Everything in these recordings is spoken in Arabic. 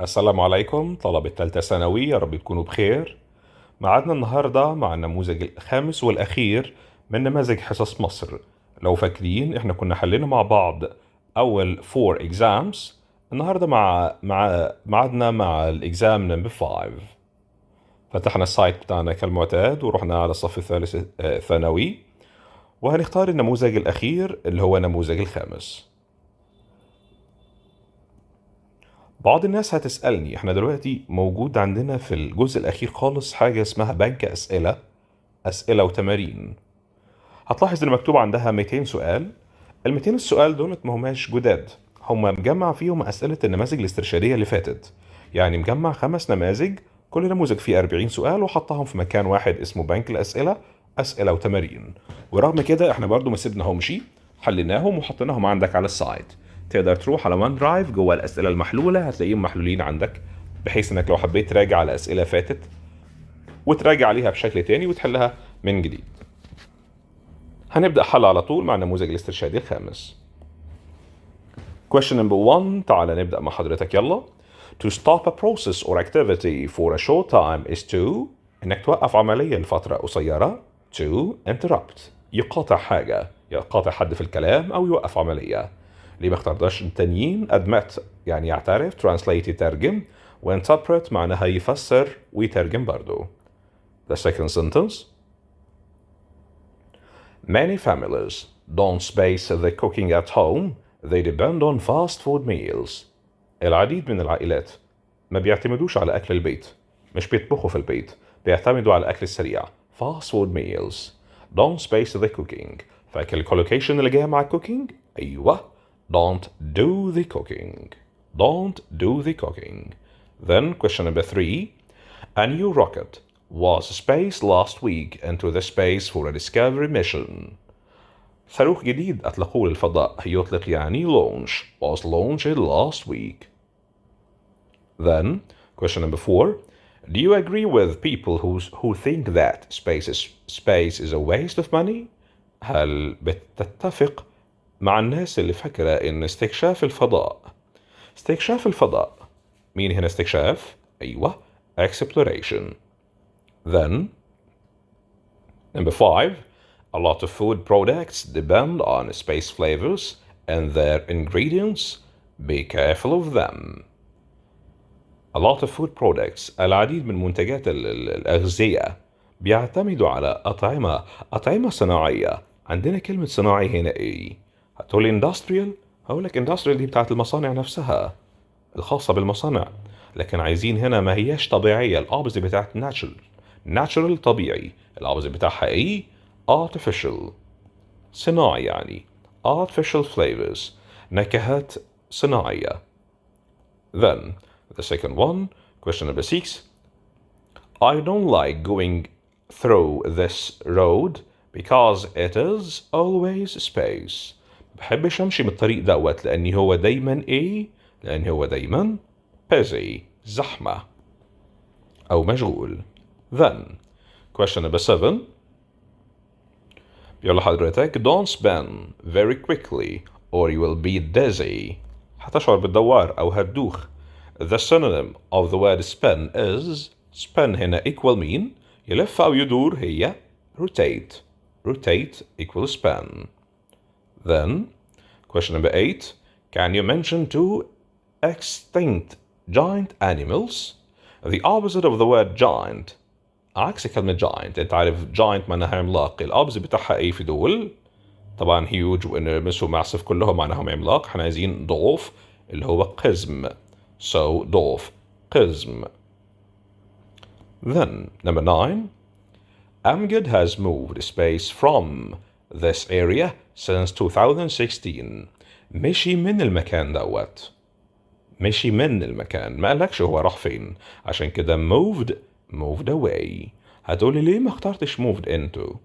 السلام عليكم طلبة الثالثة ثانوي، يا رب تكونوا بخير. معادنا النهاردة مع النموذج الخامس والأخير من نماذج حصص مصر. لو فاكرين احنا كنا حلينا مع بعض أول 4 exams. النهاردة معادنا مع الإكزام نمبر 5. فتحنا السايت بتاعنا كالمعتاد ورحنا على الصف الثالث ثانوي، وهنختار النموذج الأخير اللي هو النموذج الخامس. بعض الناس هتسألني احنا دلوقتي موجود عندنا في الجزء الأخير خالص حاجة اسمها بنك أسئلة وتمارين. هتلاحظ إن مكتوب عندها 200 سؤال. ال 200 السؤال دولت ما هماش جداد، هم مجمع فيهم أسئلة النماذج الاسترشادية اللي فاتت. يعني مجمع 5 نماذج، كل نموذج فيه 40 سؤال وحطهم في مكان واحد اسمه بنك أسئلة وتمارين. ورغم كده احنا برضو ما سيبناهمش، حليناهم وحطيناهم عندك على السايت. تقدر تروح على وان درايف جوه الأسئلة المحلولة هتلاقيهم محلولين عندك، بحيث انك لو حبيت تراجع على أسئلة فاتت وتراجع عليها بشكل تاني وتحلها من جديد. هنبدأ حل على طول مع النموذج الاسترشادي الخامس. Question number 1. تعال نبدأ مع حضرتك يلا. To stop a process or activity for a short time is to إنك توقف عملية لفترة قصيرة. To interrupt يقاطع حاجة، يقاطع حد في الكلام أو يوقف عملية. ليه ما اخترتش التانيين؟ admit يعني يعترف، translate يترجم، وinterpret معناها يفسر ويترجم برضو. The second sentence. Many families don't space the cooking at home. They depend on fast food meals. العديد من العائلات ما بيعتمدوش على أكل البيت، مش بيطبخوا في البيت، بيعتمدوا على الأكل السريع. Fast food meals. Don't space the cooking. فاكر الكولوكيشن اللي جاية مع cooking؟ أيوة. Don't do the cooking. Don't do the cooking. Then question number 3. A new rocket was spaced last week into the space for a discovery mission. صاروخ جديد أطلقوه للفضاء، يطلق يعني launch. Was launched last week. Then, question number 4. Do you agree with people who think that space is a waste of money? هل بتتفق مع الناس اللي فاكرة إن استكشاف الفضاء مين هنا استكشاف؟ أيوة، exploration. Then, number 5. A lot of food products depend on space flavors and their ingredients. Be careful of them. A lot of food products العديد من منتجات الأغذية بيعتمدوا على أطعمة صناعية. عندنا كلمة صناعي هنا إيه؟ هتقولي industrial؟ هقولك industrial دي بتاعت المصانع نفسها، الخاصة بالمصانع. لكن عايزين هنا ما هياش طبيعية، الأوبزيت بتاعت natural طبيعي. الأوبزيت بتاعها إيه؟ artificial صناعي، يعني artificial flavors نكهات صناعية. Then the second one, question number 6. I don't like going through this road because it is always space. بحبش امشي من الطريق دوت لان هو دايما ايه؟ لان هو دايما busy زحمة او مشغول. Then question number 7. بيقول لحضرتك don't spin very quickly or you will be dizzy. هتشعر بالدوار أو هتدوخ. The synonym of the word spin is spin هنا equal مين؟ يلف أو يدور هي rotate. Rotate equals spin. Then question number 8. Can you mention 2 extinct giant animals? The opposite of the word giant. عكس كلمة giant، انت عارف giant معناها عملاق، الأوبزيت بتاعها ايه في دول؟ طبعا huge وenormous وmassive كلهم معناهم عملاق. احنا عايزين ضعف اللي هو قزم. So ضعف قزم. Then number 9. Amgad has moved space from this area since 2016. مشي من المكان دوت. مشي من المكان، ما قالكش هو راح فين، عشان كده moved away. هتقولي ليه ما اخترتش moved into؟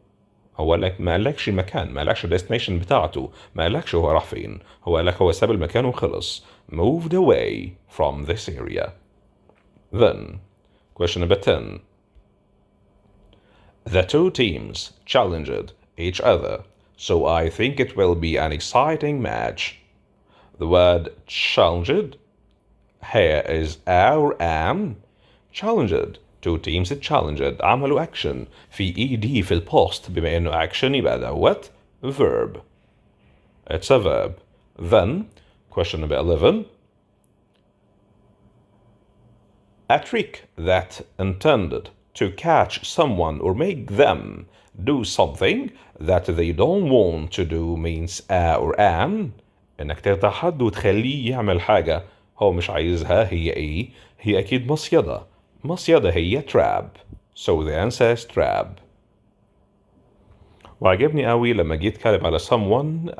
هو قالك ما قالكش مكان، ما قالكش destination بتاعته، ما قالكش هو راح فين، هو قالك هو ساب المكان وخلص. moved away from this area. Then question number 10. The two teams challenged each other, so I think it will be an exciting match. The word challenged Here is our am challenged. Two teams challenged. عملوا action. في ed في البوست بما إنه action يبقى دوت verb. It's a verb. Then, question number 11. A trick that intended to catch someone or make them do something that they don't want to do means a or am. إنك تخدع حد وتخليه يعمل حاجة هو مش عايزها. هي إيه؟ هي أكيد مصيدة. مصيدة هي trap. So the answer is trap. وعجبني قوي لما جيت اتكلم على someone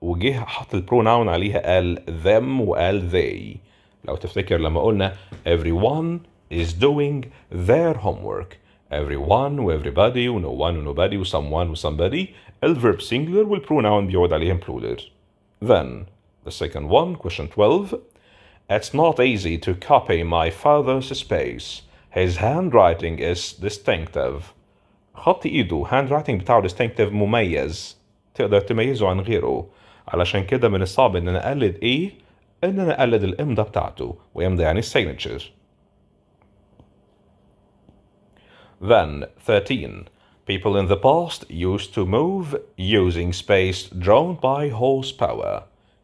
وجه حط البروناون عليها قال them وقال they. لو تفتكر لما قلنا everyone is doing their homework. everyone و everybody و no one و nobody و someone و somebody الverb singular والpronoun بيعود عليهم plural. Then the second one, question 12. It's not easy to copy my father's space. His handwriting is distinctive. خط ايده handwriting بتاعه distinctive مميز. تقدر تميزه عن غيره. علشان كده من الصعب ان انا اقلد ايه؟ ان انا اقلد الامضة بتاعته. وامضة يعني signature. Then 13. People in the past used to move using space drawn by horsepower.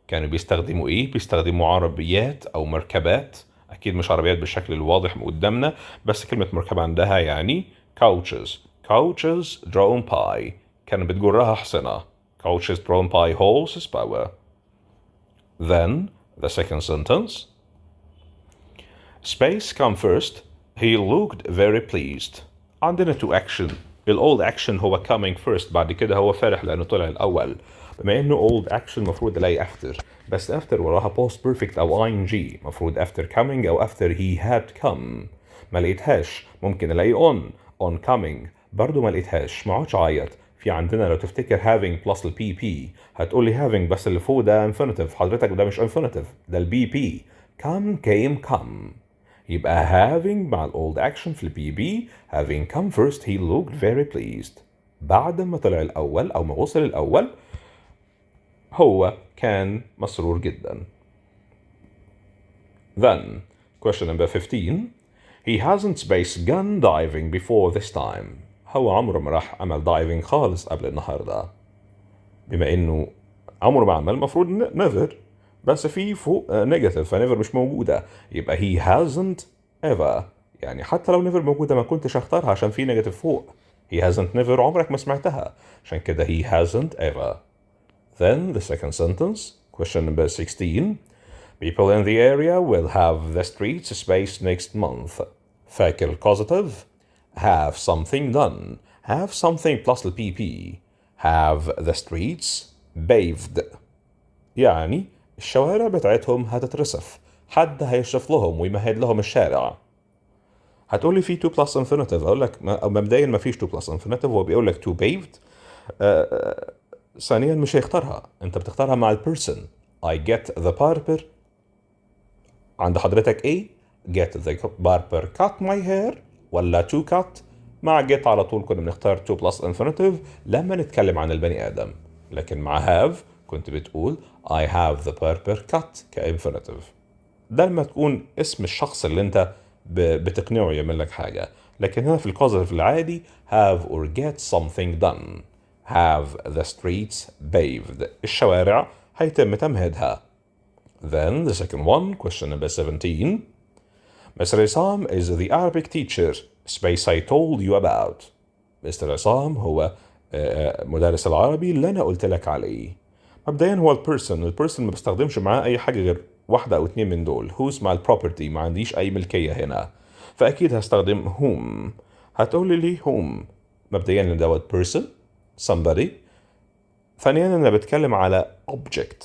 كانوا بيستخدموا ايه؟ بيستخدموا عربيات او مركبات. اكيد مش عربيات بالشكل الواضح قدامنا بس كلمة مركبة عندها يعني couches. couches drawn by كانت بتجرها حصنة. couches drawn by horsepower. Then the second sentence. Space come first. He looked very pleased. عندنا to action. old action هو coming first. بعد كده هو فرح لأنه طلع الأول. بما إنه old action مفروض ألاقي after. بس after وراها past perfect أو ing. مفروض after coming أو after he had come. ما لقيتهاش. ممكن ألاقي on coming. برضو ما لقيتهاش. ما عادش عيط. في عندنا لو تفتكر having plus ال PP هتقولي having بس اللي فوق ده infinitive. حضرتك ده مش infinitive. ده ال BP. come came come. يبقى having مع old action في البي بي. having come first he looked very pleased. بعد ما طلع الأول أو ما وصل الأول هو كان مسرور جدا. Then question number 15. He hasn't space gone diving before this time. هو عمره ما راح عمل diving خالص قبل النهارده. بما إنه عمره ما عمل مفروض never. بس في فوق نيجاتيف فنيفر مش موجودة. يبقى he hasn't ever. يعني حتى لو never موجودة ما كنتش اختارها عشان في نيجاتيف فوق. he hasn't never عمرك ما سمعتها. عشان كده he hasn't ever. Then the second sentence, question number 16. People in the area will have the streets space next month. فاكر الكوزيتيف have something done. have something plus ال PP. have the streets paved. يعني الشوارع بتاعتهم هتترصف. حد هيشرف لهم ويمهد لهم الشارع. هتقولي في to plus infinitive. أقول لك مبدئيا ما فيش to plus infinitive. هو بيقول لك to paved. ثانيا مش هيختارها. أنت بتختارها مع person. I get the barber. عند حضرتك إيه؟ get the barber cut my hair ولا to cut. مع get على طول كنا بنختار to plus infinitive لما نتكلم عن البني آدم. لكن مع have كنت بتقول I have the barber cut كinfinitive. ده لما تكون اسم الشخص اللي انت بتقنعه يعمل لك حاجة. لكن هنا في الكوزيتيف العادي have or get something done. have the streets paved. الشوارع هيتم تمهيدها. Then the second one, question number 17. Mr. Isam is the Arabic teacher space I told you about. Mr. Isam هو مدرس العربي اللي أنا قلت لك عليه. مبدئيا هو البيرسون ما بستخدمش معاه أي حاجة غير واحدة أو اتنين من دول. who's مع البروبرتي ما عنديش أي ملكية هنا. فأكيد هستخدم whom. هتقولي لي whom. مبدئيا إن دوت person somebody. ثانيا أنا بتكلم على object.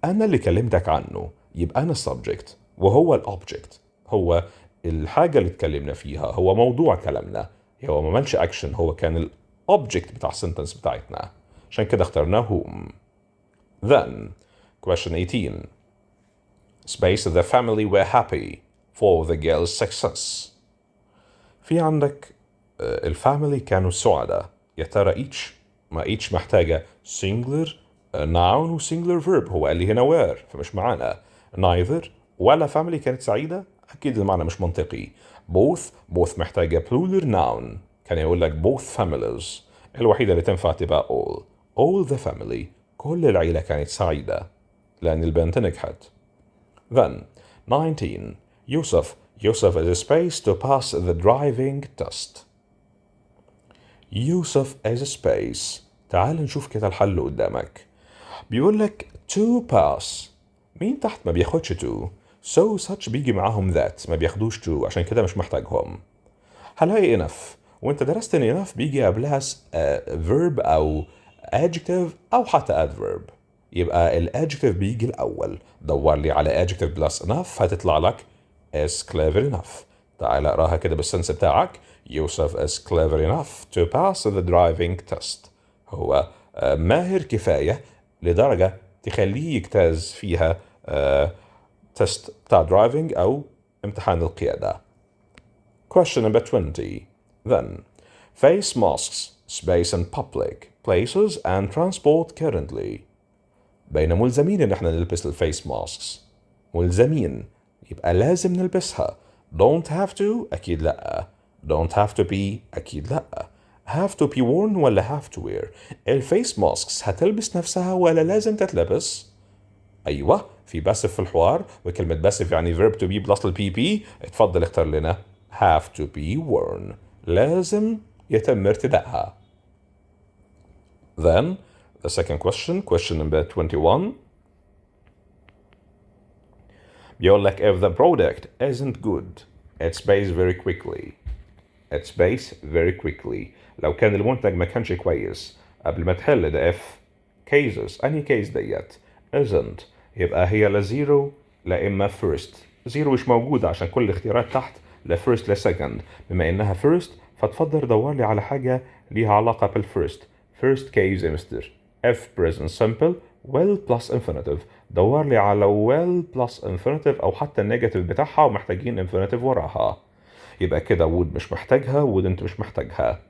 أنا اللي كلمتك عنه يبقى أنا subject وهو الobject. هو الحاجة اللي اتكلمنا فيها. هو موضوع كلامنا. هو ما عملش action. هو كان الobject بتاع السنتنس بتاعتنا. عشان كده اخترناه whom. Then question 18. Space the family were happy for the girl's success. في عندك الفاميلي كانوا سعداء. يا ترى each محتاجة singular noun و singular verb. هو قال لي هنا were فمش معانا neither ولا family كانت سعيدة؟ أكيد المعنى مش منطقي. both محتاجة plural noun، كان يقول لك both families. الوحيدة اللي تنفع تبقى all the family، كل العيلة كانت سعيدة لأن البنت نجحت. Then 19 Yusuf is a space to pass the driving test. يوسف as a space. تعال نشوف كده الحل قدامك. بيقول لك to pass، مين تحت ما بياخدش to، so such بيجي معاهم that، ما بياخدوش to، عشان كده مش محتاجهم. هلاقي enough، وانت درست ان enough بيجي قبلها verb او adjective او حتى adverb. يبقى الادجكتيف بيجي الاول. دور لي على adjective plus enough هتطلع لك is clever enough. تعال اقراها كده بالسنس بتاعك. يوسف is clever enough to pass the driving test. هو ماهر كفاية لدرجة تخليه يجتاز فيها تست بتاع driving أو امتحان القيادة. Question number 20. Then, face masks, space in public places and transport currently. بين ملزمين إن احنا نلبس الفيس ماسكس. ملزمين يبقى لازم نلبسها. Don't have to أكيد لأ. Don't have to be أكيد لأ. Have to be worn ولا have to wear. الفيس ماسكس هتلبس نفسها ولا لازم تتلبس؟ أيوة، في باسف في الحوار، وكلمة باسف يعني verb to be plus البي بي. اتفضل اختار لنا have to be worn، لازم يتم ارتدائها. Then the second question number 21. بيقول لك if the product isn't good it's based very quickly. It's based very quickly. لو كان المنتج ما كانش كويس، قبل ما تحل ده if cases، أنهي كيس ديت؟ isn't، يبقى هي لا زيرو لا إما first. زيرو مش موجودة عشان كل الاختيارات تحت لا first لا second. بما إنها first فتفضل دور لي على حاجة ليها علاقة بالفيرست. first case يا مستر. if present simple well plus infinitive. دور لي على well plus infinitive أو حتى النيجاتيف بتاعها ومحتاجين infinitive وراها. يبقى كده would مش محتاجها wouldn't مش محتاجها.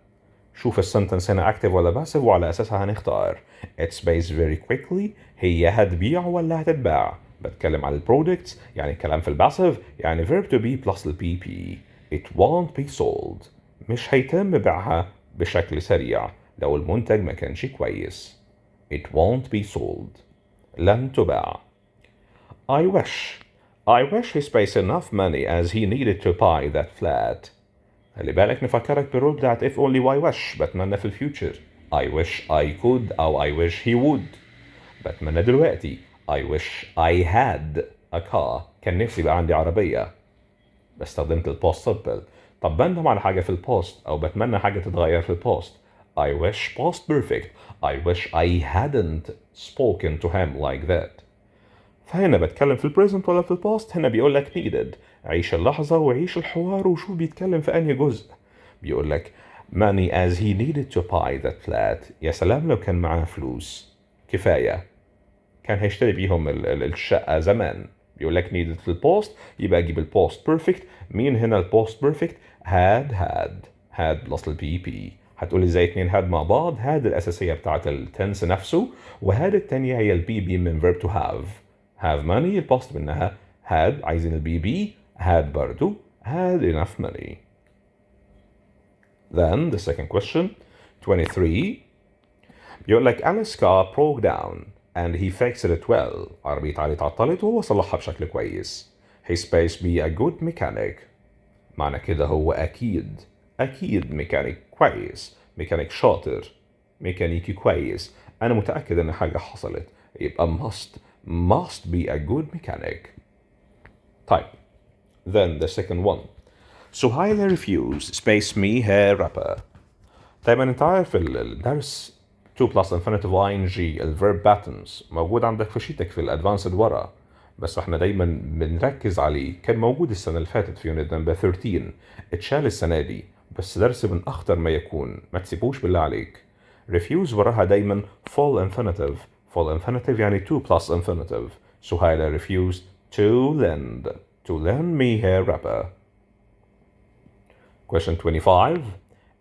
شوف السنتنس هنا اكتف ولا باسف وعلى اساسها هنختار. It's based very quickly، هي هتبيع ولا هتتباع. بتكلم على البرودكتس يعني كلام في الباسف يعني verb to be plus البي بي. It won't be sold، مش هيتم بيعها بشكل سريع لو المنتج ما كانش كويس. It won't be sold، لن تباع. I wish he spent enough money as he needed to buy that flat. خلي بالك نفكرك بالرول بتاعت if only why wish. بتمنى في الفيوتشر I wish I could أو I wish he would. بتمنى دلوقتي I wish I had a car. كان نفسي يبقى عندي عربية، استخدمت البوست simple. طب بندم على حاجة في البوست أو بتمنى حاجة تتغير في البوست. I wish past perfect. I wish I hadn't spoken to him like that. فهنا بتكلم في البريزنت ولا في الباست؟ هنا بيقول لك needed. عيش اللحظة وعيش الحوار وشوف بيتكلم في أنهي جزء. بيقول لك money as he needed to buy that flat. يا سلام لو كان معاه فلوس كفاية كان هيشتري بيهم الشقة زمان. بيقول لك needed في البوست يبقى أجيب البوست بيرفكت. مين هنا البوست بيرفكت؟ had بلس البي بي. هتقولي ازاي اتنين had مع بعض؟ had الأساسية بتاعت التنس نفسه، وهاد التانية هي البي بي من verb to have money البوست منها had. عايزين البي بي had برضو had enough money. Then the second question 23 بيقول لك Alice's car broke down and he fixed it well. عربية علي اتعطلت وهو صلحها بشكل كويس. He space be a good mechanic. معنى كده هو أكيد ميكانيك كويس، ميكانيك شاطر، ميكانيكي كويس. أنا متأكد إن حاجة حصلت، يبقى must be a good mechanic. طيب then the second one. Suhaila refused space me her rapper. دايما انت عارف الدرس 2 plus infinitive ing الverb patterns موجود عندك في شيتك في الادفانسد ورا، بس احنا دايما بنركز عليه. كان موجود السنة اللي فاتت في يونت نمبر 13، اتشال السنة دي، بس درس من أخطر ما يكون، ما تسيبوش بالله عليك. refuse وراها دايما full infinitive يعني 2 plus infinitive. سهيلة refused to lend me her rapper. Question 25.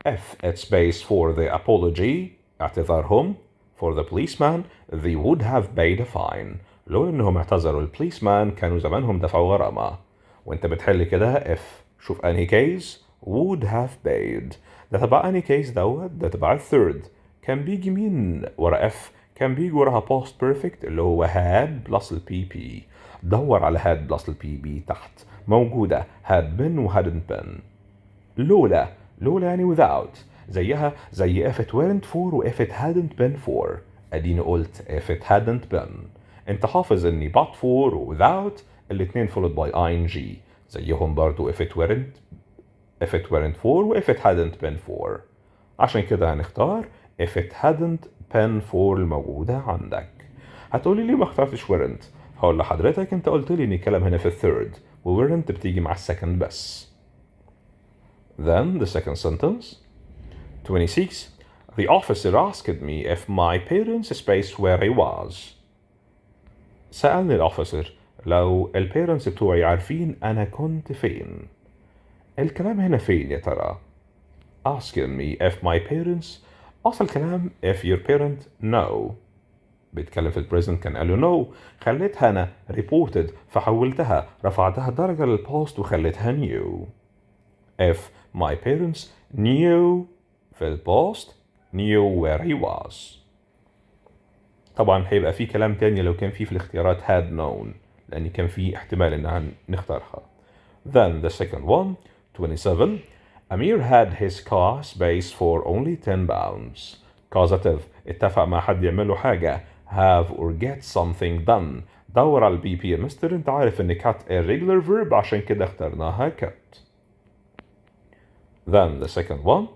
If it's based for the apology اعتذارهم for the policeman they would have paid a fine. لولا انهم اعتذروا البوليسمان كانوا زمانهم دفعوا غرامة. وانت بتحل كده if. شوف انهي كيس would have paid. ده تبع انهي كيس ده تبع الثيرد. كان بيجي مين ورا if؟ كان بيجي وراها past perfect اللي هو had plus البي بي. دور على had plus البي بي تحت، موجودة had been و hadn't been. لولا يعني without، زيها زي if it weren't for و if it hadn't been for. اديني قلت if it hadn't been. انت حافظ اني but for و without الاتنين followed by ing، زيهم برضو if it weren't for و if it hadn't been for. عشان كده هنختار if it hadn't been for الموجودة عندك. هتقولي ليه ما اخترتش weren't؟ هقول لحضرتك انت قلت لي ان الكلام هنا في الثيرد و weren't بتيجي مع السكند بس. Then the second sentence 26. The officer asked me if my parents spaced where I was. سألني الأوفيسر لو البيرنتس بتوعي عارفين أنا كنت فين. الكلام هنا فين يا ترى؟ asking me if my parents. أصل الكلام if your parent know. بيتكلم في البريزنت كان قال له no. خليتها أنا reported فحولتها رفعتها درجة للباست وخليتها new. if my parents knew في الباست knew where he was. طبعا هيبقى في كلام تاني لو كان في الاختيارات had known، لأن كان في احتمال إن نختارها. Then the second one 27. Amir had his car space for only 10 pounds. causative اتفق مع حد يعمل له حاجة have or get something done. دور على البي بي يا مستر. انت عارف ان cut irregular verb عشان كده اخترناها cut. Then the second one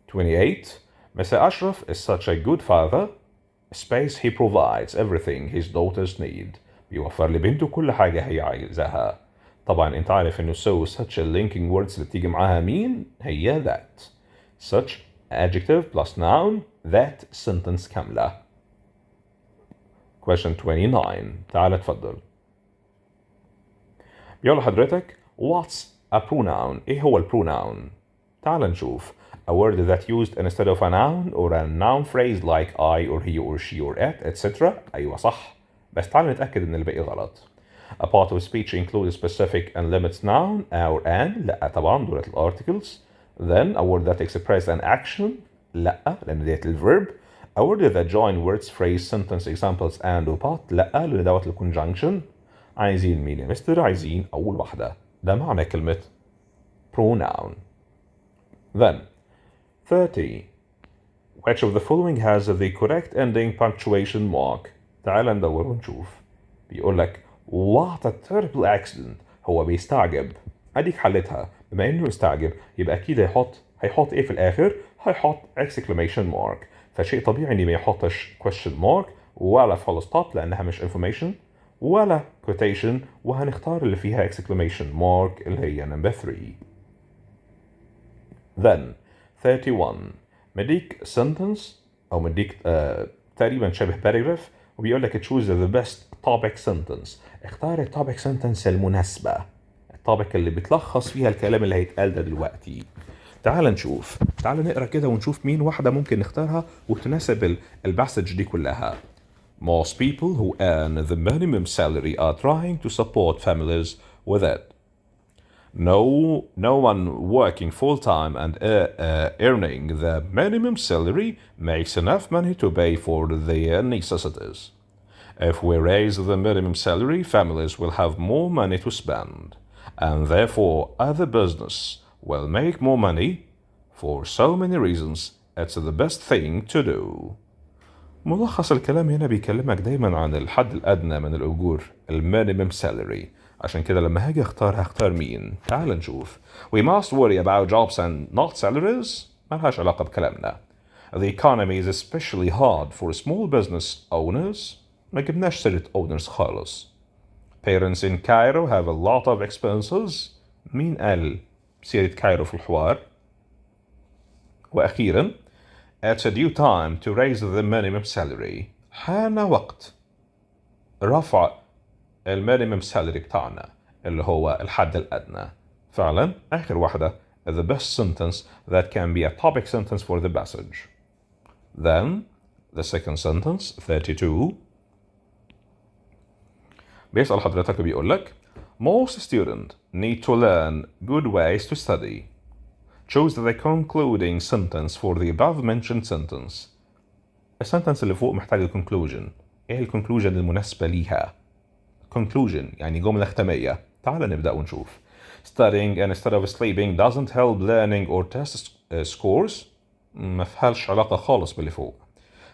28. Mr. Ashraf is such a good father. Space he provides everything his daughters need. بيوفر لبنته كل حاجة هي عايزاها. طبعا انت عارف انه so such a linking words اللي بتيجي معاها مين هي that. such adjective plus noun that sentence كاملة. Question 29. تعال اتفضل. بيقول لحضرتك what's a pronoun؟ ايه هو البروناون؟ تعال نشوف. A word that used instead of a noun or a noun phrase like I or he or she or it etc. أيوة صح. بس تعال نتأكد إن الباقي غلط. A part of speech includes specific and limits noun or an. لأ طبعا دولة الارticles. Then a word that express an action. لأ لأن ديت الverb. A word that join words phrase sentence examples and و part. لأ لأن دوت الconjunction. عايزين مين يا مستر؟ عايزين أول واحدة. ده معنى كلمة pronoun. Then 30. Which of the following has the correct ending punctuation mark؟ تعال ندور ونشوف. بيقول لك what a terrible accident. هو بيستعجب. اديك حلتها. بما انه يستعجب يبقى اكيد هيحط ايه في الاخر؟ هيحط exclamation mark. فشيء طبيعي اني ما يحطش question mark ولا full stop لانها مش information ولا quotation، وهنختار اللي فيها exclamation mark اللي هي number 3. Then 31. مديك sentence او مديك تقريبا شبه paragraph وبيقول لك choose the best topic sentence. اختار التوبيك sentence المناسبة، التوبيك اللي بتلخص فيها الكلام اللي هيتقال ده دلوقتي. تعال نشوف، تعال نقرا كده ونشوف مين واحدة ممكن نختارها وتناسب الباسج دي كلها. Most people who earn the minimum salary are trying to support families with it. No one working full-time and earning the minimum salary makes enough money to pay for their necessities. If we raise the minimum salary, families will have more money to spend, and therefore other business will make more money. For so many reasons, it's the best thing to do. ملخص الكلام هنا بيكلمك دايما عن الحد الأدنى من الأجور، minimum salary. عشان كده لما هاجي هختار مين؟ تعال نشوف. We must worry about jobs and not salaries. ملهاش علاقة بكلامنا. The economy is especially hard for small business owners. ما جبناش سيرة owners خالص. Parents in Cairo have a lot of expenses. مين قال سيرة كايرو في الحوار؟ وأخيرا It's a due time to raise the minimum salary. حان وقت رفع المينيمم سالري بتاعنا اللي هو الحد الأدنى. فعلا آخر واحدة the best sentence that can be a topic sentence for the passage. Then the second sentence 32. بيسأل حضرتك وبيقول لك most students need to learn good ways to study. Choose the concluding sentence for the above mentioned sentence. السنتنس اللي فوق محتاجة conclusion. ايه الكونكلوجن المناسبة ليها؟ conclusion يعني جملة ختامية. تعال نبدأ ونشوف. Studying instead of sleeping doesn't help learning or test scores. ما فيهاش علاقة خالص باللي فوق.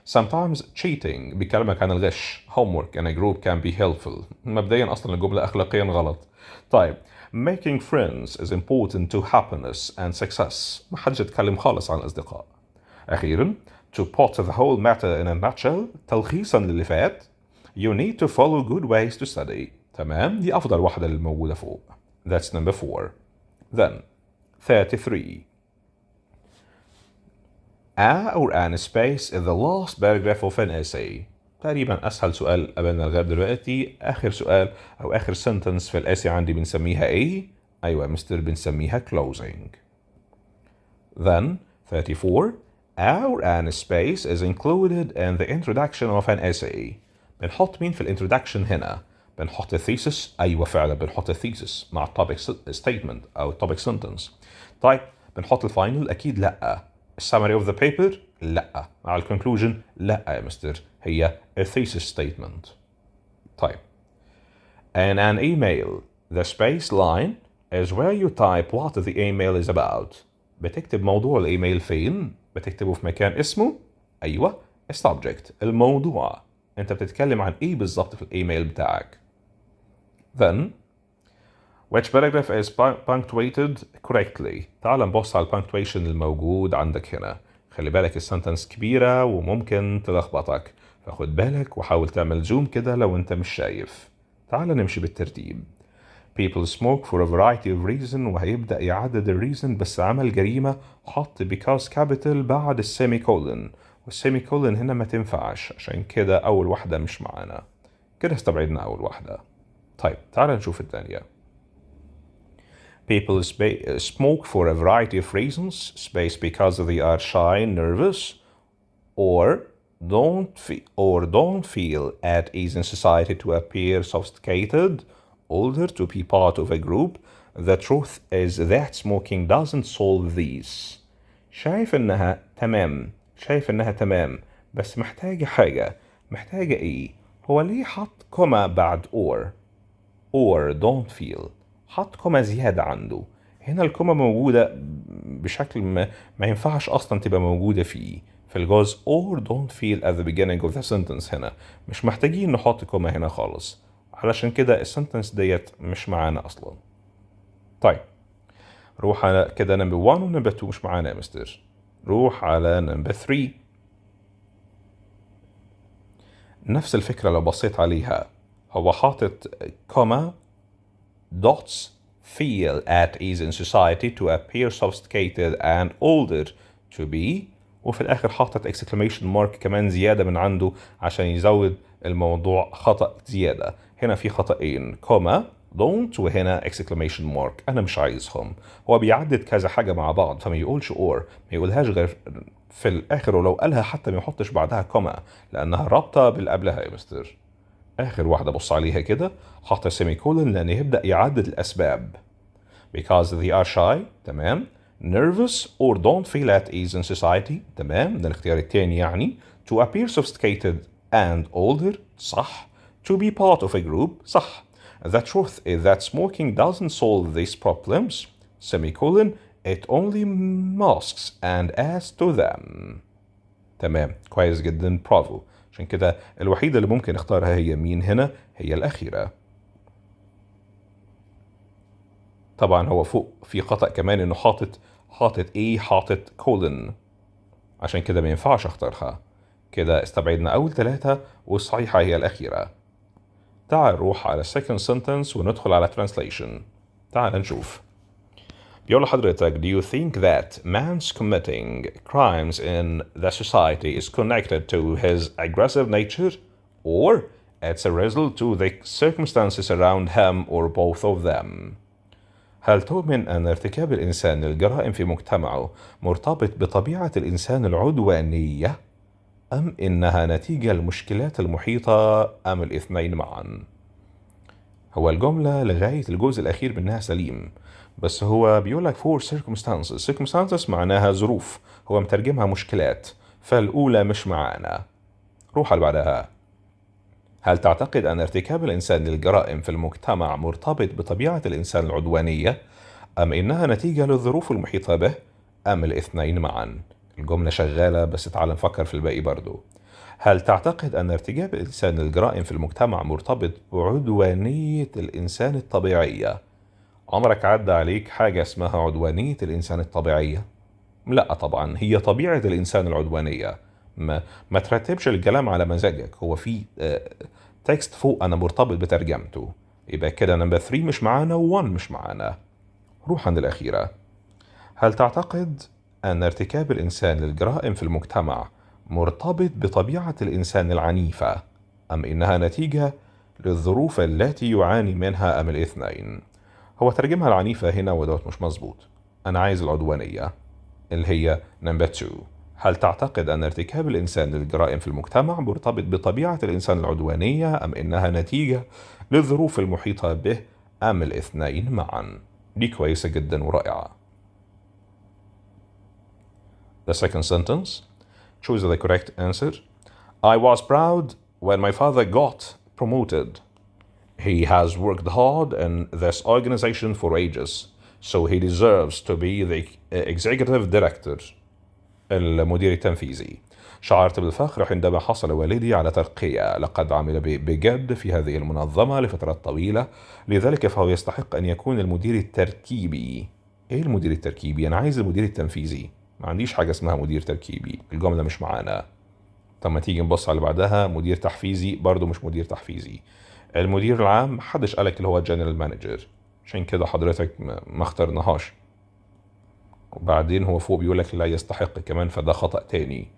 Sometimes cheating بيكلمك عن الغش. Homework in a group can be helpful. مبدئيا أصلا الجملة أخلاقيا غلط. طيب making friends is important to happiness and success. ما حدش يتكلم خالص عن الأصدقاء. أخيرا to put the whole matter in a nutshell تلخيصا للي فات you need to follow good ways to study. تمام دي أفضل واحدة اللي موجودة فوق. That's number 4. Then 33. A or an space is the last paragraph of an essay. تقريبا أسهل سؤال قابلنا لغاية دلوقتي. آخر سؤال أو آخر sentence في الأسي عندي بنسميها إيه؟ أيوة مستر بنسميها closing. Then 34. A or an space is included in the introduction of an essay. بنحط مين في الانترودكشن هنا؟ بنحط الثيسس. أيوة فعلا بنحط الثيسس مع التوبيك statement أو التوبيك sentence. طيب بنحط الفاينل؟ أكيد لأ. السمري of the paper؟ لأ. مع الكونكلوجن؟ لأ يا مستر هي الثيسس statement. طيب in an email the space line is where you type what the email is about. بتكتب موضوع الإيميل فين؟ بتكتبه في مكان اسمه أيوة subject الموضوع. أنت بتتكلم عن إيه بالظبط في الإيميل بتاعك. Then which paragraph is punctuated correctly. تعال نبص على punctuation الموجود عندك هنا. خلي بالك السنتنس كبيرة وممكن تلخبطك فخد بالك وحاول تعمل زوم كده لو أنت مش شايف. تعال نمشي بالترتيب. People smoke for a variety of reasons وهيبدأ يعدد الريزن بس عمل جريمة حط because capital بعد السيمي كولن والسيمي كولن هنا ما تنفعش عشان كده أول واحدة مش معانا. كده استبعدنا أول واحدة. طيب تعال نشوف الثانية. People smoke for a variety of reasons space because they are shy, nervous or don't feel at ease in society to appear sophisticated, older to be part of a group. The truth is that smoking doesn't solve these. شايف انها تمام بس محتاجة حاجة. محتاجة ايه؟ هو ليه حط كوما بعد or don't feel؟ حط كوما زيادة عنده. هنا الكوما موجودة بشكل ما ينفعش اصلا تبقى موجودة في الجزء or don't feel at the beginning of the sentence. هنا مش محتاجين نحط كوما هنا خالص علشان كده السنتنس ديت مش معانا اصلا. طيب روح على كده نمبر 1 ونمبر 2 مش معانا يا مستر. روح على نمبر 3. نفس الفكرة لو بصيت عليها هو حاطط كوما dots feel at ease in society to appear sophisticated and older to be وفي الآخر حاطط exclamation mark كمان زيادة من عنده عشان يزود الموضوع خطأ زيادة. هنا في خطأين كوما don't وهنا exclamation mark أنا مش عايزهم. هو بيعدد كذا حاجة مع بعض فما يقولش or ما يقولهاش غير في الآخر ولو قالها حتى ما يحطش بعدها كوما لأنها رابطة بالقبلها يا مستر. آخر واحدة بص عليها كده حط سيميكولن لأن يبدأ يعدد الأسباب because they are shy تمام nervous or don't feel at ease in society تمام ده الاختيار التاني يعني to appear sophisticated and older صح to be part of a group صح. The truth is that smoking doesn't solve these problems semicolon it only masks and adds to them. تمام كويس جدا برافو. عشان كده الوحيدة اللي ممكن اختارها هي مين هنا؟ هي الأخيرة. طبعا هو فوق في خطأ كمان انه حاطط كولن عشان كده ما ينفعش اختارها. كده استبعدنا أول 3 والصحيحة هي الأخيرة. تعال نروح على second sentence وندخل على translation. تعال نشوف. بيقول لحضرتك do you think that man's committing crimes in the society is connected to his aggressive nature or it's a result to the circumstances around him or both of them؟ هل تؤمن أن ارتكاب الإنسان للجرائم في مجتمعه مرتبط بطبيعة الإنسان العدوانية أم إنها نتيجة المشكلات المحيطة أم الاثنين معا؟ هو الجملة لغاية الجزء الأخير منها سليم، بس هو بيقولك for circumstances. circumstances معناها ظروف، هو مترجمها مشكلات، فالأولى مش معانا. روح اللي بعدها. هل تعتقد أن ارتكاب الإنسان للجرائم في المجتمع مرتبط بطبيعة الإنسان العدوانية، أم إنها نتيجة للظروف المحيطة به، أم الاثنين معا؟ الجملة شغالة، بس تعال نفكر في الباقي برضو. هل تعتقد أن ارتكاب الإنسان للجرائم في المجتمع مرتبط بعدوانية الإنسان الطبيعية؟ عمرك عدى عليك حاجة اسمها عدوانية الإنسان الطبيعية؟ لا طبعا، هي طبيعة الإنسان العدوانية. ما ترتبش الكلام على مزاجك، هو في تكست فوق أنا مرتبط بترجمته، يبقى كده نمبر 3 مش معانا و1 مش معانا. روح عند الأخيرة. هل تعتقد أن ارتكاب الإنسان للجرائم في المجتمع مرتبط بطبيعة الإنسان العنيفة، أم إنها نتيجة للظروف التي يعاني منها، أم الاثنين؟ هو ترجمها العنيفة هنا ودوت مش مظبوط، أنا عايز العدوانية اللي هي نمبر 2. هل تعتقد أن ارتكاب الإنسان للجرائم في المجتمع مرتبط بطبيعة الإنسان العدوانية، أم إنها نتيجة للظروف المحيطة به، أم الاثنين معا؟ دي كويسة جدا ورائعة. The second sentence. Choose the correct answer. I was proud when my father got promoted. He has worked hard in this organization for ages, so he deserves to be the executive director. المدير التنفيذي. شعرت بالفخر عندما حصل والدي على ترقية، لقد عمل بجد في هذه المنظمة لفترات طويلة، لذلك فهو يستحق أن يكون المدير التركيبي. إيه المدير التركيبي؟ أنا عايز المدير التنفيذي، ما عنديش حاجة اسمها مدير تركيبي، الجملة مش معانا. طب ما تيجي نبص على اللي بعدها. مدير تحفيزي، برضو مش مدير تحفيزي. المدير العام محدش قالك اللي هو جنرال مانجر، عشان كده حضرتك ما اخترناهاش. وبعدين هو فوق بيقولك لا يستحق كمان، فده خطأ تاني.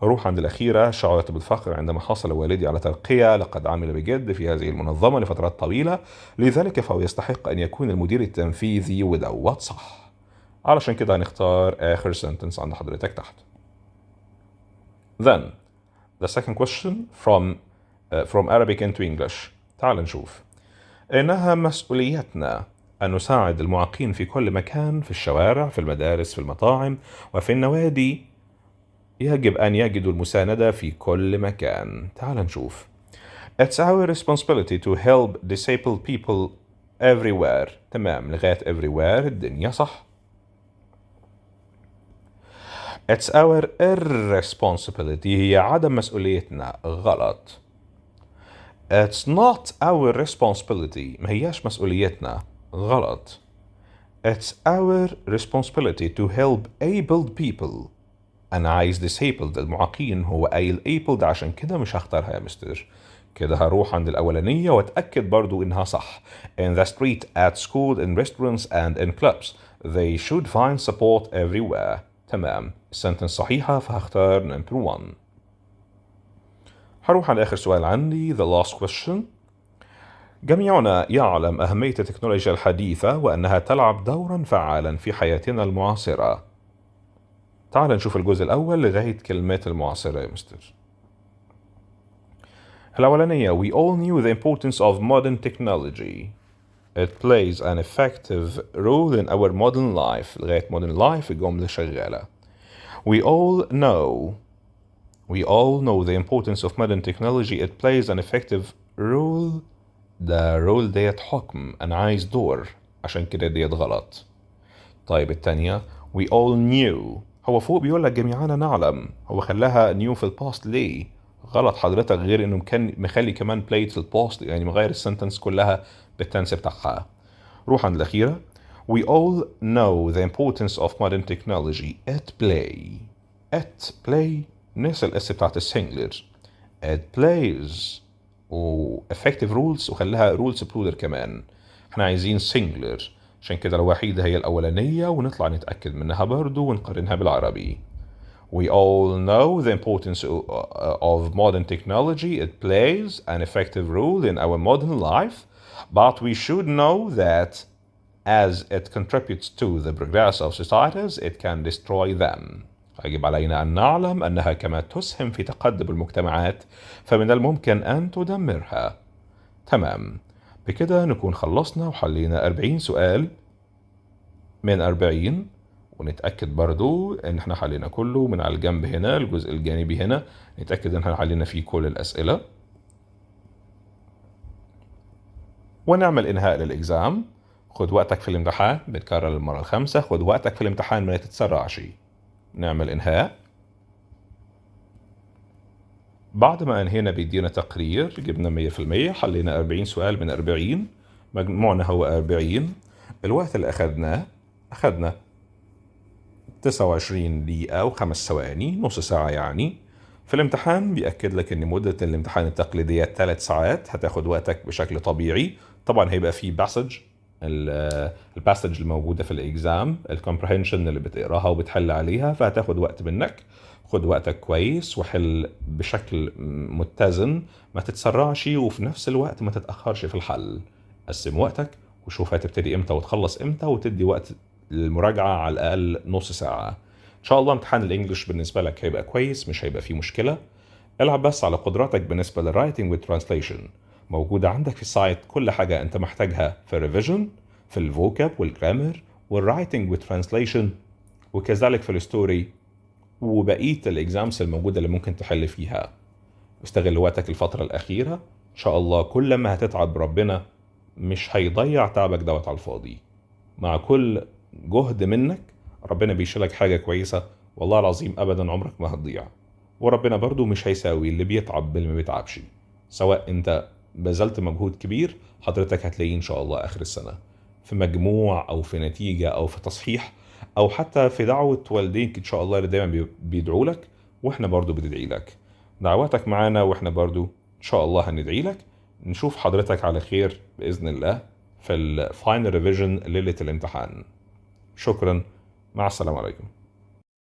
روح عند الأخيرة. شعرت بالفخر عندما حصل والدي على ترقية، لقد عمل بجد في هذه المنظمة لفترات طويلة، لذلك فهو يستحق أن يكون المدير التنفيذي، ودوت صح. علشان كده هنختار آخر sentence عند حضرتك تحت. Then the second question from Arabic into English. تعال نشوف. إنها مسؤوليتنا أن نساعد المعاقين في كل مكان، في الشوارع، في المدارس، في المطاعم، وفي النوادي. يجب أن يجدوا المساندة في كل مكان. تعال نشوف. It's our responsibility to help disabled people everywhere. تمام، لغاية everywhere الدنيا صح. It's our irresponsibility هي عدم مسؤوليتنا، غلط. It's not our responsibility ما هياش مسؤوليتنا، غلط. It's our responsibility to help abled people. أنا عايز disabled، المعاقين، هو قايل abled، عشان كده مش هختارها يا مستر. كده هروح عند الأولانية وأتأكد برضو إنها صح. In the street, at school, in restaurants and in clubs. They should find support everywhere. تمام، السنتنس صحيحة، فهختار number 1. هروح على آخر سؤال عندي. The last question. جميعنا يعلم أهمية التكنولوجيا الحديثة وأنها تلعب دورا فعالا في حياتنا المعاصرة. تعال نشوف الجزء الأول لغاية كلمة المعاصرة يا مستر. الأولانية. We all knew the importance of modern technology. It plays an effective role in our modern life. لغاية modern life الجملة شغالة. We all know the importance of modern technology. It plays an effective role. ده role ديت حكم، أنا عايز دور، عشان كده ديت غلط. طيب التانية. We all knew. هو فوق بيقول لك جميعنا نعلم، هو خلاها new في الباست ليه؟ غلط حضرتك، غير انه كان مخلي كمان played في الباست، يعني مغير السنتنس كلها بالتنس بتاعها. روح عند الأخيرة. We all know the importance of modern technology. It play نسى الاس بتاعت السنجلر. It plays و effective rules وخليها rules plural كمان. احنا عايزين singular، عشان كده الوحيدة هي الأولانية، ونطلع نتأكد منها برضو ونقارنها بالعربي. We all know the importance of modern technology. It plays an effective role in our modern life, but we should know that as it contributes to the progress of societies, it can destroy them. يجب علينا أن نعلم أنها كما تسهم في تقدم المجتمعات، فمن الممكن أن تدمرها. تمام. بكده نكون خلصنا وحلينا 40 سؤال من 40. ونتأكد برضو ان احنا حلينا كله من على الجنب هنا، الجزء الجانبي هنا نتأكد ان احنا حلينا فيه كل الأسئلة، ونعمل إنهاء للإكزام. خد وقتك في الامتحان، بتكرر المرة الخامسة، خد وقتك في الامتحان ما تتسرعش. نعمل إنهاء. بعد ما أنهينا بيدينا تقرير جبنا 100%، حلينا 40 سؤال من 40، مجموعنا هو 40. الوقت اللي أخدنا 29 دقيقة و5 ثواني، نص ساعة يعني. في الامتحان بيأكد لك ان مدة الامتحان التقليدية 3 ساعات، هتاخد وقتك بشكل طبيعي. طبعا هيبقى فيه باسج، الباسج الموجودة في الاكزام، الكومبريهنشن اللي بتقراها وبتحل عليها، فهتاخد وقت منك. خد وقتك كويس وحل بشكل متزن، ما تتسرعش وفي نفس الوقت ما تتأخرش في الحل. قسم وقتك وشوف هتبتدي امتى وتخلص امتى، وتدي وقت للمراجعة على الأقل نص ساعة. إن شاء الله امتحان الإنجليش بالنسبة لك هيبقى كويس، مش هيبقى فيه مشكلة. العب بس على قدراتك بالنسبة للرايتنج والترانسليشن. موجودة عندك في السايت كل حاجة أنت محتاجها في الريفيجن، في الفوكاب والجرامر والرايتنج والترانسليشن، وكذلك في الستوري وبقية الإكزامس الموجودة اللي ممكن تحل فيها. استغل وقتك الفترة الأخيرة، إن شاء الله كل ما هتتعب ربنا مش هيضيع تعبك دوت على الفاضي. مع كل جهد منك ربنا بيشيلك حاجة كويسة، والله العظيم أبدا عمرك ما هتضيع. وربنا برضو مش هيساوي اللي بيتعب باللي ما بيتعبش. سواء انت بذلت مجهود كبير، حضرتك هتلاقيه إن شاء الله آخر السنة في مجموع أو في نتيجة أو في تصحيح، أو حتى في دعوة والديك إن شاء الله اللي دايما بيدعوا لك، وإحنا برضو بندعي لك. دعواتك معانا وإحنا برضو إن شاء الله هندعي لك. نشوف حضرتك على خير بإذن الله في الفاينل ريفيجن ليلة الامتحان. شكرا، مع السلامة عليكم.